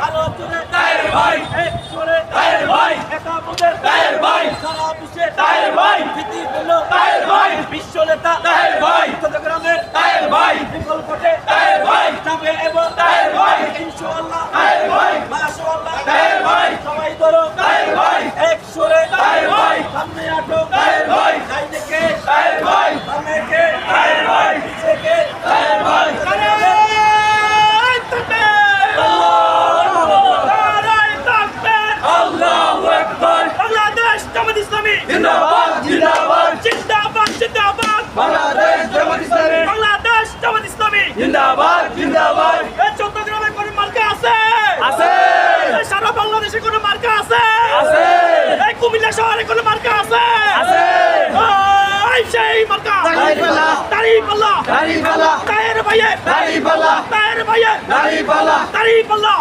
আরো জোরে তাহের ভাই, এক সুরে তাহের ভাই, একা বুঝের তাহের ভাই, সারা বিশ্বে তাহের ভাই, ভীতি পেল তাহের ভাই, বিশ্ব নেতা তাহের ভাই, চট্টগ্রামের তাহের ভাই, বিকল কোটে তাহের ভাই, যাবে এবং তাহের ভাই, ইনশাআল্লাহ তাহের ভাই, মাশাআল্লাহ তাহের ভাই, সবাই ধরো তাহের ভাই, এক সুরে তাহের ভাই, সামনে আটো তাহের ভাই, সাইডে কে তাহের ভাই, সামনে কে তাহের ভাই, পিছে কে তাহের ভাই, আল্লাহু আকবার, বাংলাদেশ জামাত ইসলামী জিন্দাবাদ, জিন্দাবাদ, জিন্দাবাদ জিন্দাবাদ বাংলাদেশ জামাত ইসলামী, বাংলাদেশ জামাত ইসলামী জিন্দাবাদ, জিন্দাবাদ, এই চট্টগ্রামে কোনো মার্কা আছে আছে, এই সারা বাংলাদেশে কোনো মার্কা আছে আছে, এই কুমিল্লা শহরে কোনো মার্কা আছে আছে, এই সেই মার্কা দাঁড়িপাল্লা, দাঁড়িপাল্লা দাঁড়িপাল্লা, তাহের ভাইয়ের দাঁড়িপাল্লা, তাহের ভাইয়ের দাঁড়িপাল্লা, দাঁড়িপাল্লা